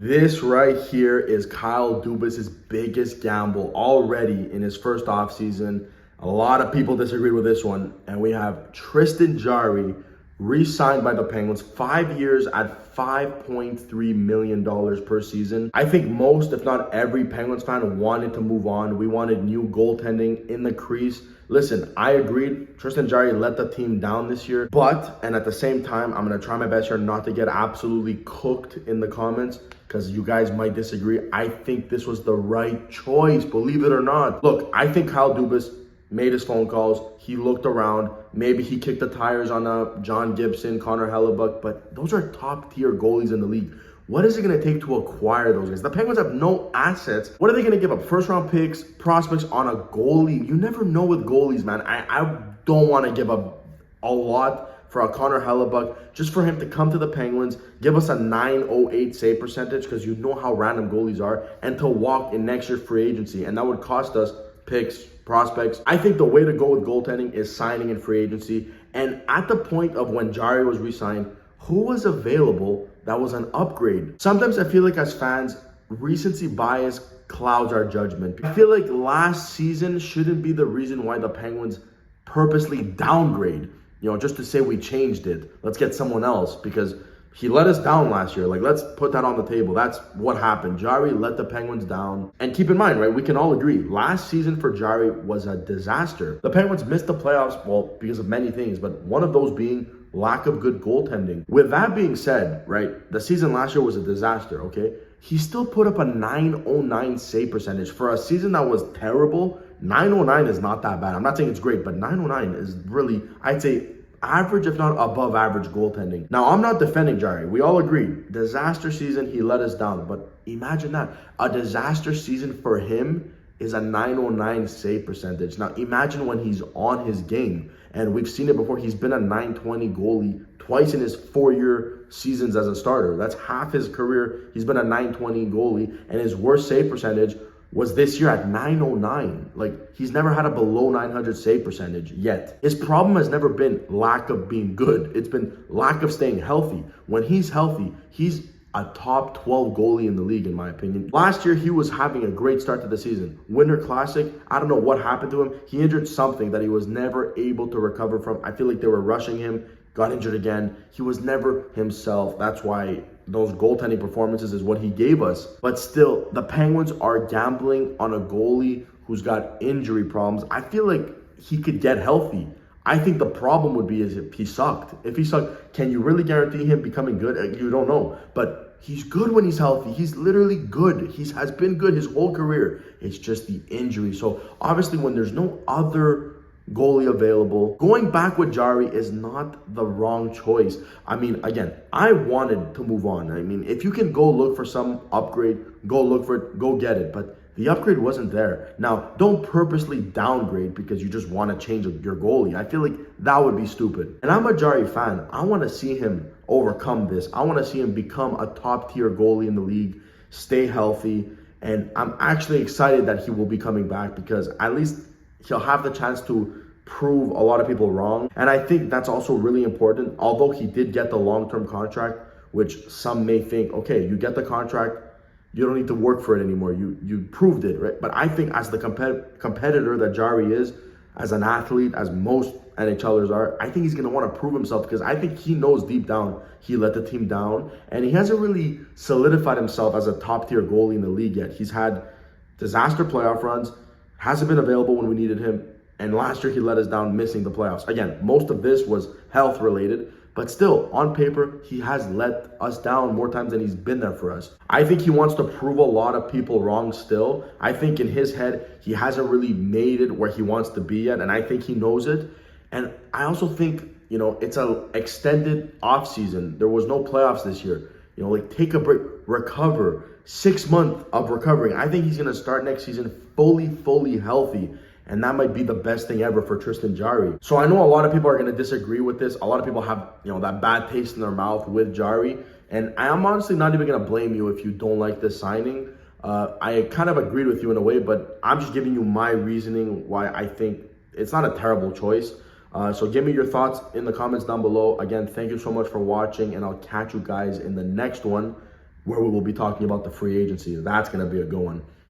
This right here is Kyle Dubas's biggest gamble already in his first offseason. A lot of people disagree with this one, and we have Tristan Jarry re-signed by the Penguins, 5 years at $5.3 million per season. I think most, if not every Penguins fan wanted to move on. We wanted new goaltending in the crease. Listen, I agreed. Tristan Jarry let the team down this year, and at the same time, I'm going to try my best here not to get absolutely cooked in the comments because you guys might disagree. I think this was the right choice, believe it or not. Look, I think Kyle Dubas made his phone calls. He looked around. Maybe he kicked the tires on John Gibson, Connor Hellebuck, but those are top-tier goalies in the league. What is it going to take to acquire those guys? The Penguins have no assets. What are they going to give up? First-round picks, prospects on a goalie? You never know with goalies, man. I don't want to give up a lot for a Connor Hellebuck, just for him to come to the Penguins, give us a .908 save percentage, because you know how random goalies are, and to walk in next year's free agency. And that would cost us picks, prospects. I think the way to go with goaltending is signing in free agency. And at the point of when Jarry was re-signed, who was available that was an upgrade? Sometimes I feel like as fans, recency bias clouds our judgment. I feel like last season shouldn't be the reason why the Penguins purposely downgrade, just to say we changed it. Let's get someone else, because he let us down last year. Let's put that on the table. That's what happened. Jarry let the Penguins down. And keep in mind, right, we can all agree, last season for Jarry was a disaster. The Penguins missed the playoffs, well, because of many things, but one of those being lack of good goaltending. With that being said, right, the season last year was a disaster, okay? He still put up a .909 save percentage. For a season that was terrible, .909 is not that bad. I'm not saying it's great, but .909 is really, I'd say, average, if not above average goaltending. Now, I'm not defending Jarry. We all agree. Disaster season, he let us down. But imagine that. A disaster season for him is a .909 save percentage. Now, imagine when he's on his game. And we've seen it before. He's been a .920 goalie twice in his 4-year seasons as a starter. That's half his career. He's been a .920 goalie. And his worst save percentage was this year at .909. He's never had a below 900 save percentage yet. His problem has never been lack of being good. It's been lack of staying healthy. When he's healthy, he's a top 12 goalie in the league, in my opinion. Last year, he was having a great start to the season. Winter Classic, I don't know what happened to him. He injured something that he was never able to recover from. I feel like they were rushing him, got injured again. He was never himself. That's why those goaltending performances is what he gave us. But still, the Penguins are gambling on a goalie who's got injury problems. I feel like he could get healthy. I think the problem would be is if he sucked. If he sucked, can you really guarantee him becoming good? You don't know. But he's good when he's healthy. He's literally good. He has been good his whole career. It's just the injury. So obviously when there's no other goalie available, going back with Jarry is not the wrong choice. I mean, again, I wanted to move on. I mean, if you can go look for some upgrade, go look for it, go get it. But the upgrade wasn't there. Now, don't purposely downgrade because you just want to change your goalie. I feel like that would be stupid. And I'm a Jarry fan. I want to see him overcome this. I want to see him become a top-tier goalie in the league, stay healthy, and I'm actually excited that he will be coming back because at least he'll have the chance to prove a lot of people wrong. And I think that's also really important. Although he did get the long-term contract, which some may think, okay, you get the contract, you don't need to work for it anymore. You proved it, right? But I think as the competitor that Jarry is, as an athlete, as most NHLers are, I think he's going to want to prove himself because I think he knows deep down he let the team down and he hasn't really solidified himself as a top-tier goalie in the league yet. He's had disaster playoff runs, hasn't been available when we needed him, and last year he let us down missing the playoffs. Again, most of this was health-related, but still, on paper, he has let us down more times than he's been there for us. I think he wants to prove a lot of people wrong still. I think in his head, he hasn't really made it where he wants to be yet, and I think he knows it. And I also think, it's an extended offseason. There was no playoffs this year. Take a break, recover, 6 months of recovering. I think he's going to start next season fully healthy. And that might be the best thing ever for Tristan Jarry. So I know a lot of people are going to disagree with this. A lot of people have, that bad taste in their mouth with Jarry. And I'm honestly not even going to blame you if you don't like this signing. I kind of agreed with you in a way, but I'm just giving you my reasoning why I think it's not a terrible choice. So give me your thoughts in the comments down below. Again, thank you so much for watching, and I'll catch you guys in the next one. where we will be talking about the free agency. That's going to be a good one.